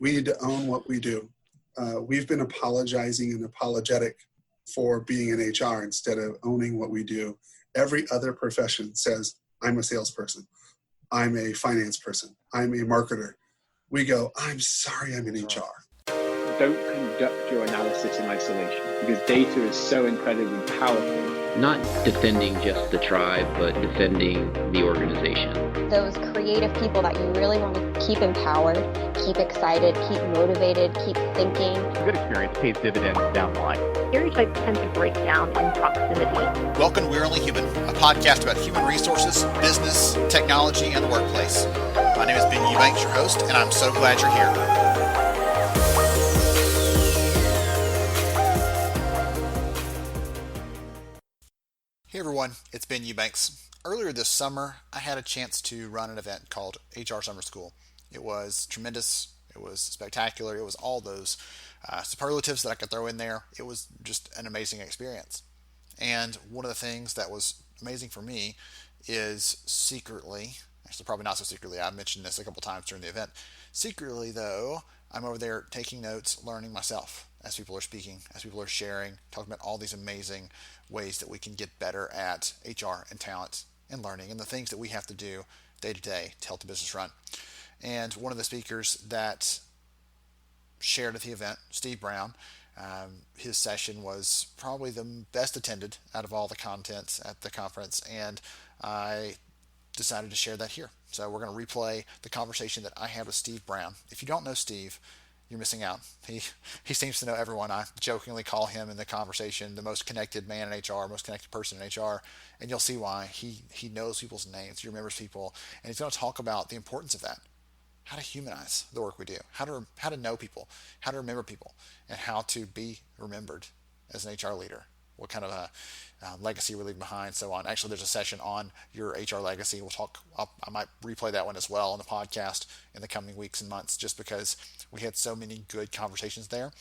We need to own what we do. We've been apologizing and apologetic for being in HR instead of owning what we do. Every other profession says, I'm a salesperson. I'm a finance person. I'm a marketer. We go, I'm sorry, I'm in HR. Don't conduct your analysis in isolation because data is so incredibly powerful. Not defending just the tribe, but defending the organization. Those creative people that you really want to keep empowered, keep excited, keep motivated, keep thinking. A good experience pays dividends down the line. Stereotypes tend to break down in proximity. Welcome to We're Only Human, a podcast about human resources, business, technology, and the workplace. My name is Ben Eubanks, your host, and I'm so glad you're here. Hey everyone, it's Ben Eubanks. Earlier this summer, I had a chance to run an event called HR Summer School. It was tremendous, it was spectacular, it was all those superlatives that I could throw in there. It was just an amazing experience. And one of the things that was amazing for me is secretly, actually probably not so secretly, I mentioned this a couple times during the event. Secretly though, I'm over there taking notes, learning myself as people are speaking, as people are sharing, talking about all these amazing ways that we can get better at HR and talent and learning and the things that we have to do day to day to help the business run. And one of the speakers that shared at the event, Steve Browne, his session was probably the best attended out of all the contents at the conference, and I decided to share that here. So we're going to replay the conversation that I had with Steve Browne. If you don't know Steve, you're missing out. He seems to know everyone. I jokingly call him in the conversation the most connected man in HR, most connected person in HR, and you'll see why. He knows people's names, he remembers people, and he's going to talk about the importance of that. How to humanize the work we do, how to know people, how to remember people, and how to be remembered as an HR leader. What kind of a legacy we leave behind, so on. Actually, there's a session on your HR legacy. We'll talk. I might replay that one as well on the podcast in the coming weeks and months, just because we had so many good conversations there.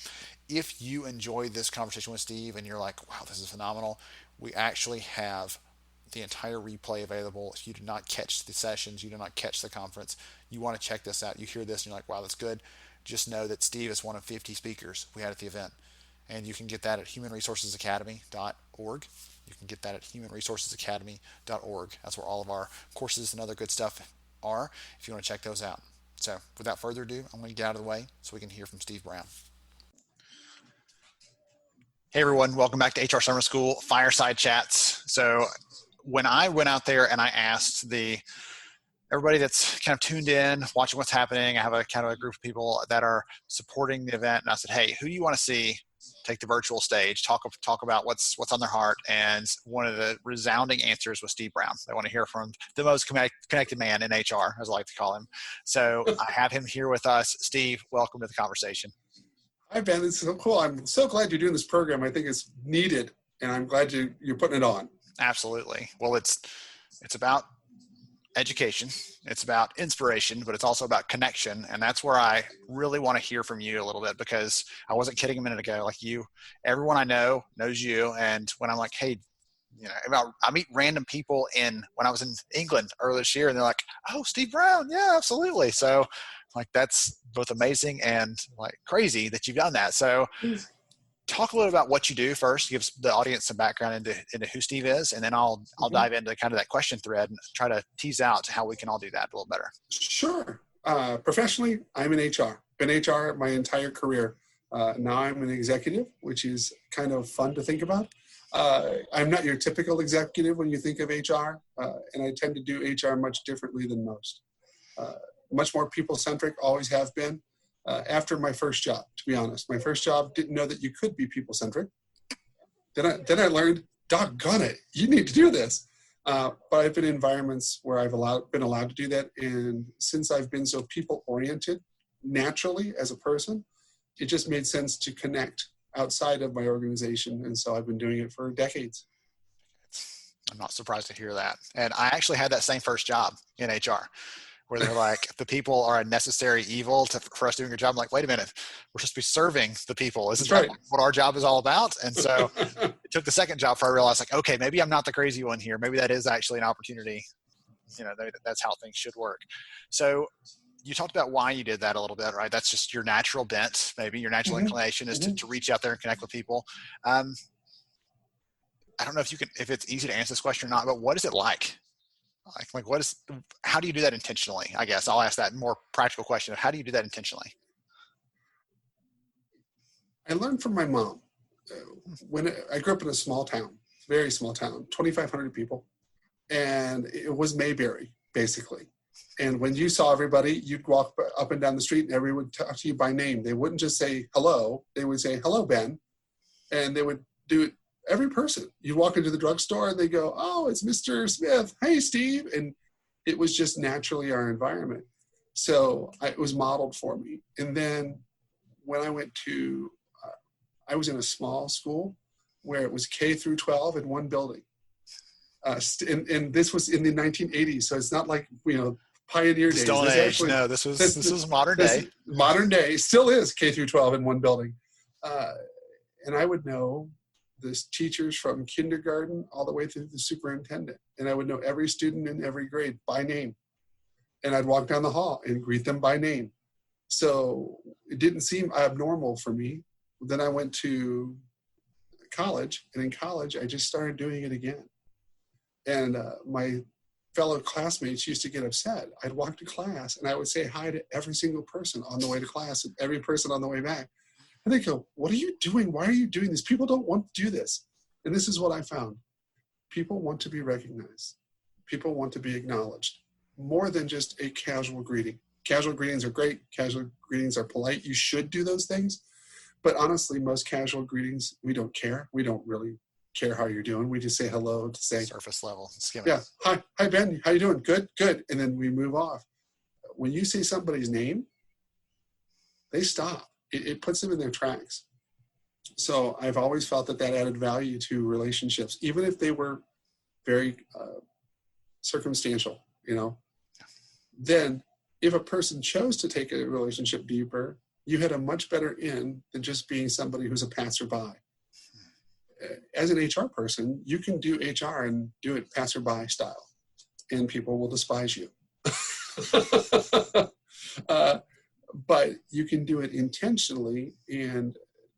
If you enjoyed this conversation with Steve and you're like, wow, this is phenomenal, we actually have the entire replay available. If you did not catch the sessions, you did not catch the conference, you want to check this out, you hear this and you're like, wow, that's good, just know that Steve is one of 50 speakers we had at the event. And you can get that at humanresourcesacademy.org. You can get that at humanresourcesacademy.org. That's where all of our courses and other good stuff are, if you want to check those out. So without further ado, I'm going to get out of the way so we can hear from Steve Browne. Hey everyone, welcome back to HR Summer School Fireside Chats. So when I went out there and I asked everybody that's kind of tuned in, watching what's happening, I have a kind of a group of people that are supporting the event, and I said, hey, who do you want to see take the virtual stage, talk about what's on their heart? And one of the resounding answers was Steve Browne. I want to hear from the most connected man in HR, as I like to call him. So I have him here with us. Steve, welcome to the conversation. Hi, Ben. It's so cool. I'm so glad you're doing this program. I think it's needed, and I'm glad you're putting it on. Absolutely. Well, it's about education, it's about inspiration, but it's also about connection. And that's where I really want to hear from you a little bit, because I wasn't kidding a minute ago. Like everyone I know knows you. And when I'm like, hey, I meet random people when I was in England earlier this year, and they're like, oh, Steve Browne. Yeah, absolutely. So like, that's both amazing and like crazy that you've done that. So talk a little about what you do first, give the audience some background into who Steve is, and then I'll dive into kind of that question thread and try to tease out how we can all do that a little better. Sure. Professionally, I'm in HR. Been HR my entire career. Now I'm an executive, which is kind of fun to think about. I'm not your typical executive when you think of HR, and I tend to do HR much differently than most. Much more people-centric, always have been. After my first job, to be honest. My first job, didn't know that you could be people-centric. Then I learned, doggone it, you need to do this. But I've been in environments where I've been allowed to do that. And since I've been so people-oriented naturally as a person, it just made sense to connect outside of my organization. And so I've been doing it for decades. I'm not surprised to hear that. And I actually had that same first job in HR, where they're like, the people are a necessary evil for us doing a job. I'm like, wait a minute, we're supposed to be serving the people. Isn't that what our job is all about? And so it took the second job for I realized, like, okay, maybe I'm not the crazy one here. Maybe that is actually an opportunity. That's how things should work. So you talked about why you did that a little bit, right? That's just your natural bent, maybe your natural inclination is to reach out there and connect with people. I don't know if it's easy to answer this question or not, but what is it like? Like how do you do that intentionally? I guess I'll ask that more practical question of how do you do that intentionally? I learned from my mom. When I grew up in a small town, very small town, 2,500 people, and it was Mayberry, basically. And when you saw everybody, you'd walk up and down the street and everyone would talk to you by name. They wouldn't just say hello. They would say, hello, Ben. And they would do it, every person. You walk into the drugstore and they go, oh, it's Mr. Smith. Hey, Steve. And it was just naturally our environment. So it was modeled for me. And then when I went to, I was in a small school where it was K through 12 in one building. And this was in the 1980s. So it's not like, pioneer days. Stone Age. Actually, no, this was modern day. Modern day still is K through 12 in one building. And I would know the teachers from kindergarten all the way through the superintendent. And I would know every student in every grade by name. And I'd walk down the hall and greet them by name. So it didn't seem abnormal for me. Then I went to college, and in college, I just started doing it again. And my fellow classmates used to get upset. I'd walk to class and I would say hi to every single person on the way to class and every person on the way back. And they go, what are you doing? Why are you doing this? People don't want to do this. And this is what I found. People want to be recognized. People want to be acknowledged more than just a casual greeting. Casual greetings are great. Casual greetings are polite. You should do those things. But honestly, most casual greetings, we don't care. We don't really care how you're doing. We just say hello to say surface level. Yeah. Hi Ben. How you doing? Good. And then we move off. When you say somebody's name, they stop. It puts them in their tracks. So I've always felt that added value to relationships, even if they were very circumstantial, Then if a person chose to take a relationship deeper, you had a much better in than just being somebody who's a passerby. As an HR person, you can do HR and do it passerby style, and people will despise you. But you can do it intentionally, and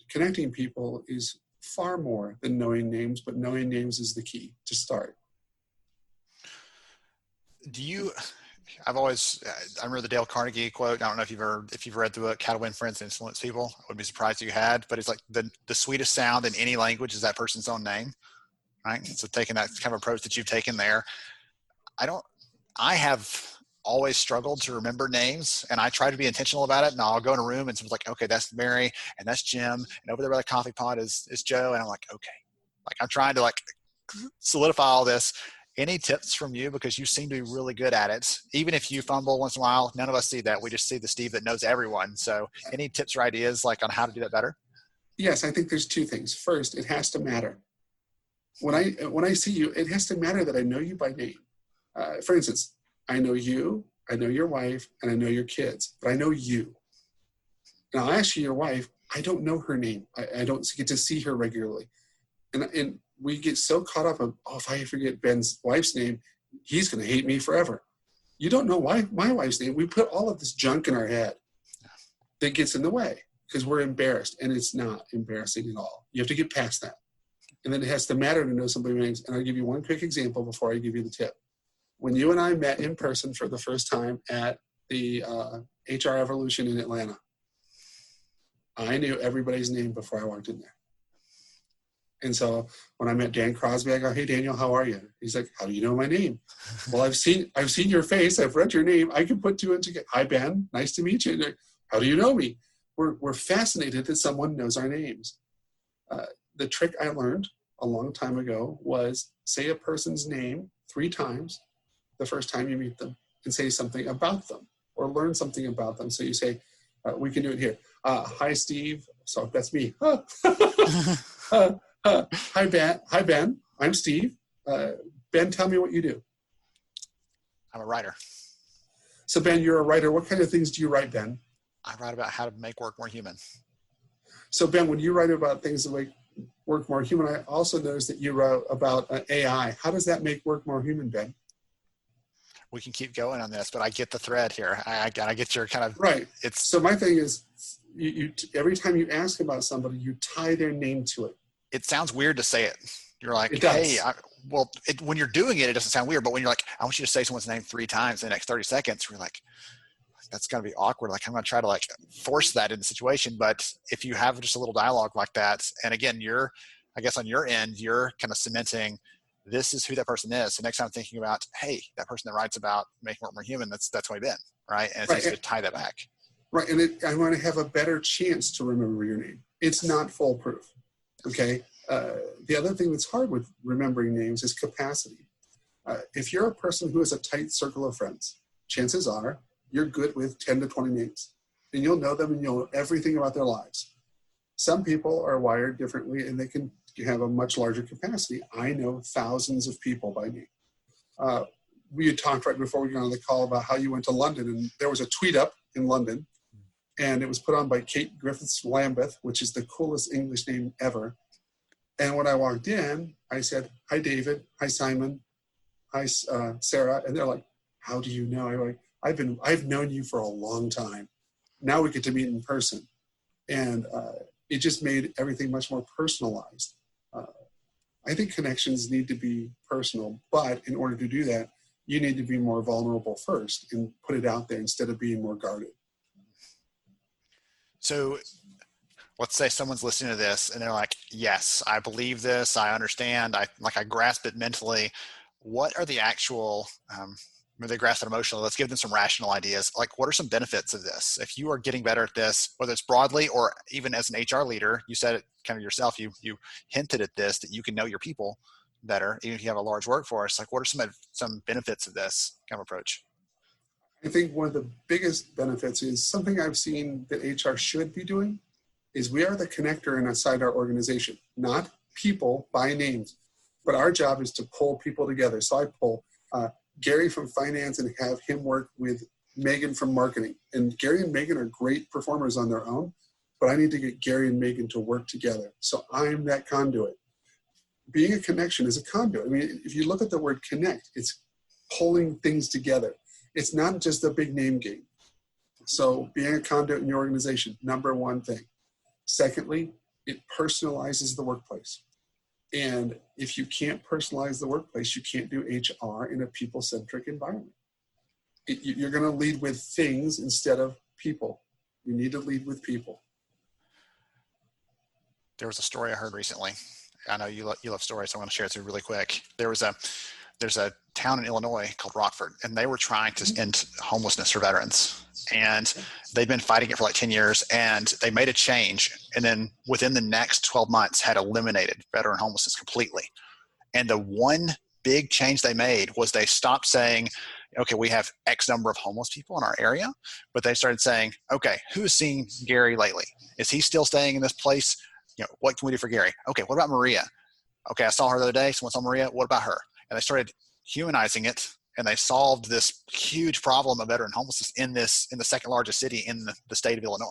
connecting people is far more than knowing names, but knowing names is the key to start. I remember the Dale Carnegie quote. I don't know if you've read the book How to Win Friends and Influence People. I would be surprised if you had, but it's like the sweetest sound in any language is that person's own name, right? So taking that kind of approach that you've taken there, I have always struggled to remember names, and I try to be intentional about it. And I'll go in a room and someone's like, okay, that's Mary and that's Jim, and over there by the coffee pot is Joe. And I'm like, okay, like I'm trying to solidify all this. Any tips from you? Because you seem to be really good at it. Even if you fumble once in a while, none of us see that. We just see the Steve that knows everyone. So any tips or ideas on how to do that better? Yes, I think there's two things. First, it has to matter. When I see you, it has to matter that I know you by name. For instance, I know you, I know your wife, and I know your kids, but I know you. Now, I'll ask you your wife, I don't know her name. I don't get to see her regularly. And we get so caught up on, if I forget Ben's wife's name, he's going to hate me forever. You don't know my wife's name. We put all of this junk in our head that gets in the way because we're embarrassed, and it's not embarrassing at all. You have to get past that. And then it has to matter to know somebody's names. And I'll give you one quick example before I give you the tip. When you and I met in person for the first time at the HR Evolution in Atlanta, I knew everybody's name before I walked in there. And so when I met Dan Crosby, I go, hey, Daniel, how are you? He's like, how do you know my name? Well, I've seen your face. I've read your name. I can put two and together. Hi, Ben. Nice to meet you. Like, how do you know me? We're fascinated that someone knows our names. The trick I learned a long time ago was say a person's name 3 times the first time you meet them and say something about them or learn something about them. So you say, we can do it here. Hi, Steve. So that's me. Hi, Ben. I'm Steve. Ben, tell me what you do. I'm a writer. So, Ben, you're a writer. What kind of things do you write, Ben? I write about how to make work more human. So, Ben, when you write about things that make work more human, I also noticed that you wrote about AI. How does that make work more human, Ben? we can keep going on this, but I get the thread here. I get your kind of, Right. it's, So my thing is, you every time you ask about somebody, you tie their name to it. it sounds weird to say it. You're like, It does. hey, when you're doing it, it doesn't sound weird, but when you're like, I want you to say someone's name 3 times in the next 30 seconds, we're like, that's going to be awkward. Like, I'm going to try to like force that in the situation. But if you have just a little dialogue like that, and again, I guess on your end, you're kind of cementing, this is who that person is. So next time I'm thinking about, hey, that person that writes about making work more human, that's what I've been, right? And it's Right. easy to tie that back. Right, and I want to have a better chance to remember your name. It's not foolproof, okay? The other thing that's hard with remembering names is capacity. If you're a person who has a tight circle of friends, chances are you're good with 10 to 20 names, and you'll know them and you'll know everything about their lives. Some people are wired differently, and they can have a much larger capacity. I know thousands of people by name. We had talked right before we got on the call about how you went to London, and there was a tweet up in London, and it was put on by Kate Griffiths Lambeth, which is the coolest English name ever. And when I walked in, I said, hi, David. Hi, Simon. Hi, Sarah. And they're like, how do you know? I'm like, I've known you for a long time. Now we get to meet in person. And it just made everything much more personalized. I think connections need to be personal, but in order to do that, you need to be more vulnerable first and put it out there instead of being more guarded. So let's say someone's listening to this and they're like, yes, I believe this. I understand. I grasp it mentally. What are the actual, maybe they grasp it emotionally. Let's give them some rational ideas. Like, what are some benefits of this? If you are getting better at this, whether it's broadly or even as an HR leader, you said it kind of yourself, you hinted at this, that you can know your people better, even if you have a large workforce. Like, what are some benefits of this kind of approach? I think one of the biggest benefits is something I've seen that HR should be doing is we are the connector inside our organization, not people by names, but our job is to pull people together. So I pull Gary from finance and have him work with Megan from marketing. And Gary and Megan are great performers on their own, but I need to get Gary and Megan to work together. So I'm that conduit. Being a connection is a conduit. I mean, if you look at the word connect, it's pulling things together. It's not just a big name game. So being a conduit in your organization, number one thing. Secondly, it personalizes the workplace. And if you can't personalize the workplace, you can't do HR in a people-centric environment. You're going to lead with things instead of people. You need to lead with people. There was a story I heard recently. I know you love stories, so I'm going to share it through really quick. There's a town in Illinois called Rockford, and they were trying to end homelessness for veterans. And they've been fighting it for like 10 years, and they made a change. And then within the next 12 months had eliminated veteran homelessness completely. And the one big change they made was they stopped saying, okay, we have X number of homeless people in our area, but they started saying, okay, who's seen Gary lately? Is he still staying in this place? What can we do for Gary? Okay, what about Maria? Okay, I saw her the other day. Someone saw Maria. What about her? And they started humanizing it, and they solved this huge problem of veteran homelessness in the second largest city in the state of Illinois,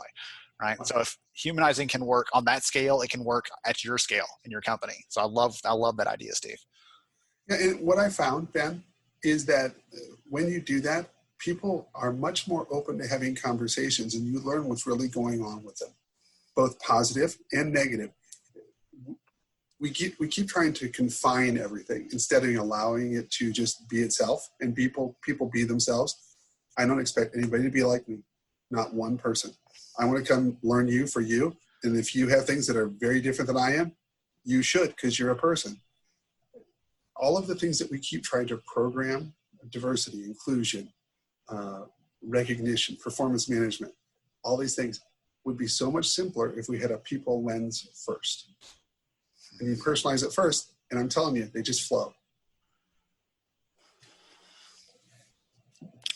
right? So if humanizing can work on that scale, it can work at your scale in your company. So I love that idea, Steve. Yeah, and what I found, Ben, is that when you do that, people are much more open to having conversations, and you learn what's really going on with them, both positive and negative. We keep trying to confine everything instead of allowing it to just be itself and people be themselves. I don't expect anybody to be like me, not one person. I want to come learn you for you. And if you have things that are very different than I am, you should, because you're a person. All of the things that we keep trying to program, diversity, inclusion, recognition, performance management, all these things would be so much simpler if we had a people lens first. And you personalize it first, and I'm telling you, they just flow.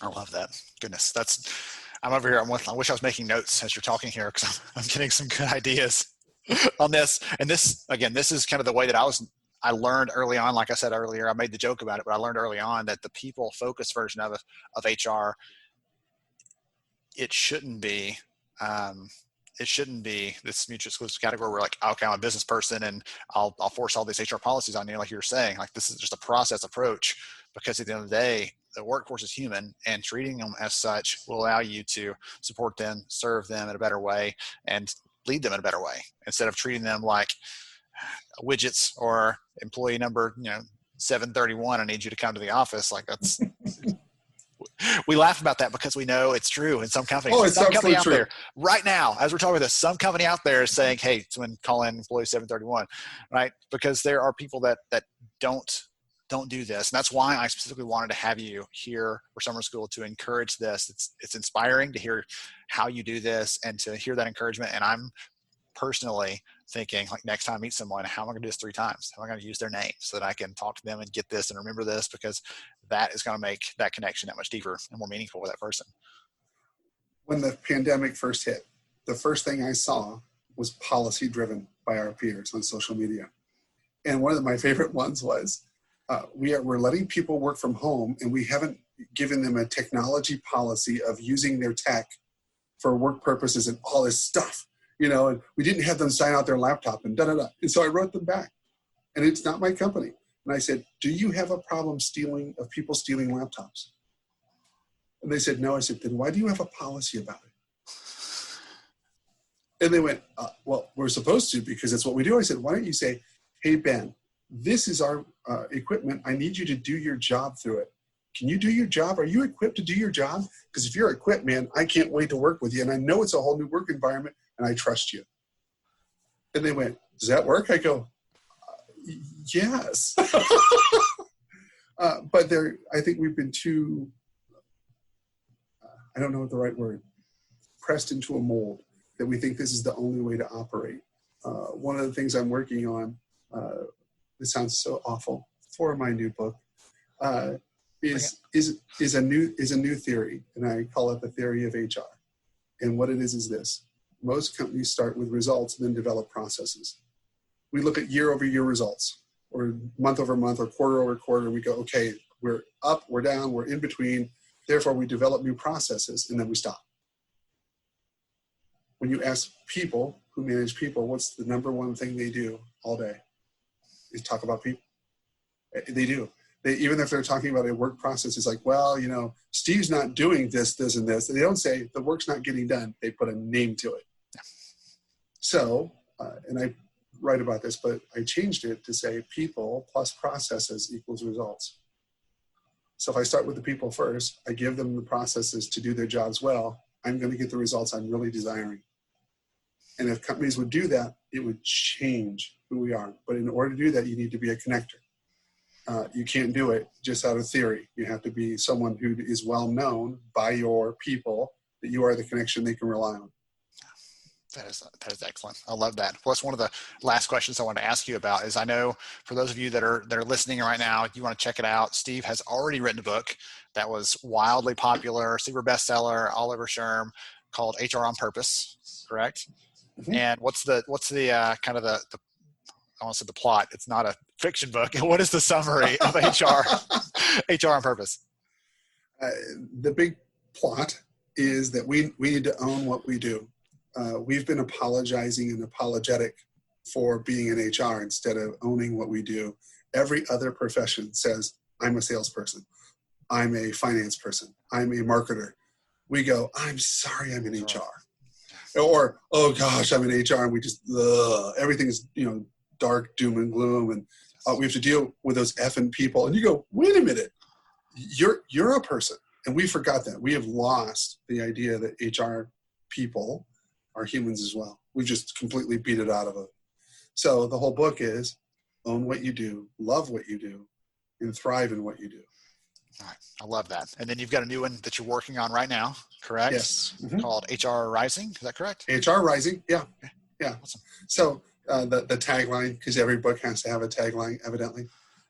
I love that. Goodness, I'm over here. I wish I was making notes as you're talking here, because I'm getting some good ideas on this. And this is kind of the way that I learned early on. Like I said earlier, I made the joke about it, but I learned early on that the people focused version of HR, it shouldn't be this mutually exclusive category where like, okay, I'm a business person and I'll force all these HR policies on you. Like you were saying, like this is just a process approach, because at the end of the day, the workforce is human, and treating them as such will allow you to support them, serve them in a better way, and lead them in a better way, instead of treating them like widgets or employee number 731. I need you to come to the office. Like, that's we laugh about that because we know it's true in some companies. Oh, it's some company absolutely out true. there right now, as we're talking about this, some company out there is saying, hey, someone call in employee 731, right? Because there are people that don't do this. And that's why I specifically wanted to have you here for summer school, to encourage this. It's inspiring to hear how you do this and to hear that encouragement. And I'm personally thinking, like, next time I meet someone, how am I going to do this 3 times? How am I going to use their name so that I can talk to them and get this and remember this? Because that is going to make that connection that much deeper and more meaningful with that person. When the pandemic first hit, the first thing I saw was policy driven by our peers on social media. And one of my favorite ones was, we're letting people work from home, and we haven't given them a technology policy of using their tech for work purposes and all this stuff. And we didn't have them sign out their laptop and da-da-da. And so I wrote them back, and it's not my company. And I said, do you have a problem people stealing laptops? And they said, no. I said, then why do you have a policy about it? And they went, well, we're supposed to, because it's what we do. I said, why don't you say, hey, Ben, this is our equipment. I need you to do your job through it. Can you do your job? Are you equipped to do your job? Because if you're equipped, man, I can't wait to work with you. And I know it's a whole new work environment, and I trust you. And they went, does that work? I go, yes. But I think we've been too, I don't know what the right word, pressed into a mold that we think this is the only way to operate. One of the things I'm working on, it sounds so awful, for my new book, is a new theory, and I call it the theory of HR. And what it is this: most companies start with results and then develop processes. We look at year-over-year results, or month-over-month, or quarter-over-quarter. We go, okay, we're up, we're down, we're in between. Therefore, we develop new processes, and then we stop. When you ask people who manage people, what's the number one thing they do all day? Is talk about people. They do. Even if they're talking about a work process, it's like, well, Steve's not doing this, this, and this. And they don't say the work's not getting done. They put a name to it. So, and I write about this, but I changed it to say people plus processes equals results. So if I start with the people first, I give them the processes to do their jobs well, I'm going to get the results I'm really desiring. And if companies would do that, it would change who we are. But in order to do that, you need to be a connector. You can't do it just out of theory. You have to be someone who is well known by your people, that you are the connection they can rely on. That is excellent. I love that. Plus, one of the last questions I want to ask you about is, I know for those of you that are listening right now, you want to check it out. Steve has already written a book that was wildly popular, super bestseller, all over SHRM, called HR on Purpose. Correct? Mm-hmm. And what's the kind of the I want to say the plot? It's not a fiction book. What is the summary of HR on Purpose? The big plot is that we need to own what we do. We've been apologizing and apologetic for being in HR instead of owning what we do. Every other profession says, I'm a salesperson. I'm a finance person. I'm a marketer. We go, I'm sorry, I'm in HR. Or, oh gosh, I'm in HR, and we just, everything's, dark, doom and gloom, and we have to deal with those effing people. And you go, wait a minute, you're a person. And we forgot that. We have lost the idea that HR people are humans as well. We've just completely beat it out of it. So the whole book is own what you do, love what you do, and thrive in what you do. All right. I love that. And then you've got a new one that you're working on right now, correct? Yes. Mm-hmm. Called HR Rising. Is that correct? HR Rising. Yeah. Yeah. Awesome. So the tagline, because every book has to have a tagline, evidently,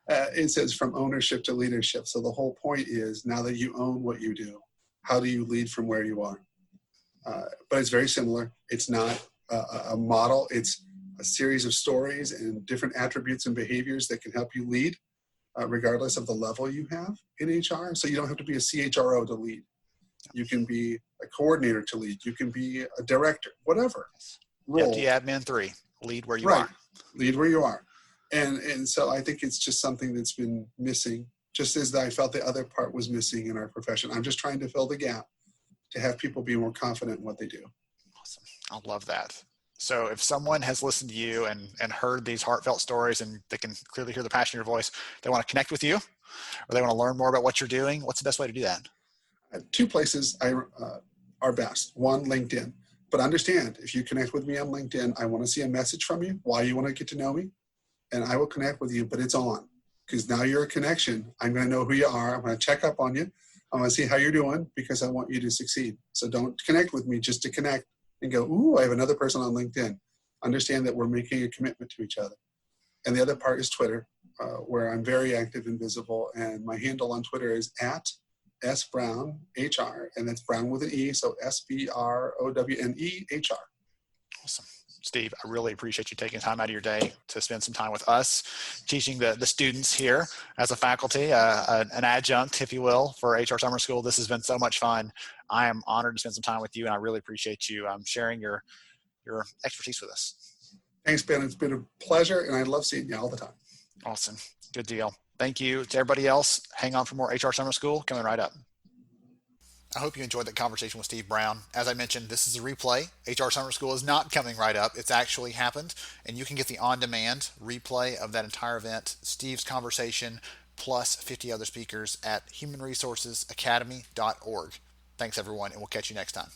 it says from ownership to leadership. So the whole point is, now that you own what you do, how do you lead from where you are? But it's very similar. It's not a model. It's a series of stories and different attributes and behaviors that can help you lead, regardless of the level you have in HR. So you don't have to be a CHRO to lead. You can be a coordinator to lead. You can be a director, whatever role. FD Admin 3, lead where you right. are. Lead where you are. And so I think it's just something that's been missing just as I felt the other part was missing in our profession. I'm just trying to fill the gap to have people be more confident in what they do. Awesome. I love that. So if someone has listened to you and heard these heartfelt stories, and they can clearly hear the passion in your voice, they want to connect with you, or they want to learn more about what you're doing, what's the best way to do that? Two places are best. One, LinkedIn. But understand, if you connect with me on LinkedIn, I want to see a message from you, why you want to get to know me, and I will connect with you, but it's on. Because now you're a connection. I'm going to know who you are. I'm going to check up on you. I'm going to see how you're doing because I want you to succeed. So don't connect with me just to connect and go, ooh, I have another person on LinkedIn. Understand that we're making a commitment to each other. And the other part is Twitter, where I'm very active and visible. And my handle on Twitter is @SBrowneHR, and that's Brown with an E, so SBROWNEHR. Awesome. Steve, I really appreciate you taking time out of your day to spend some time with us, teaching the students here as a faculty, an adjunct, if you will, for HR Summer School. This has been so much fun. I am honored to spend some time with you, and I really appreciate you sharing your expertise with us. Thanks, Ben. It's been a pleasure, and I love seeing you all the time. Awesome. Good deal. Thank you to everybody else. Hang on for more HR Summer School coming right up. I hope you enjoyed that conversation with Steve Browne. As I mentioned, this is a replay. HR Summer School is not coming right up. It's actually happened, and you can get the on-demand replay of that entire event, Steve's conversation, plus 50 other speakers at humanresourcesacademy.org. Thanks, everyone, and we'll catch you next time.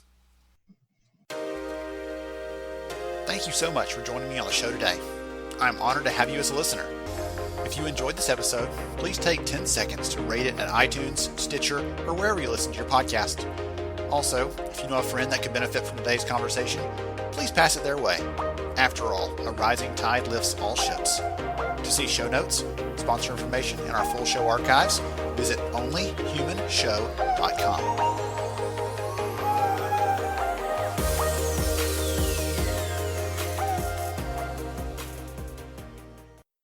Thank you so much for joining me on the show today. I'm honored to have you as a listener. If you enjoyed this episode, please take 10 seconds to rate it at iTunes, Stitcher, or wherever you listen to your podcast. Also, if you know a friend that could benefit from today's conversation, please pass it their way. After all, a rising tide lifts all ships. To see show notes, sponsor information, and our full show archives, visit onlyhumanshow.com.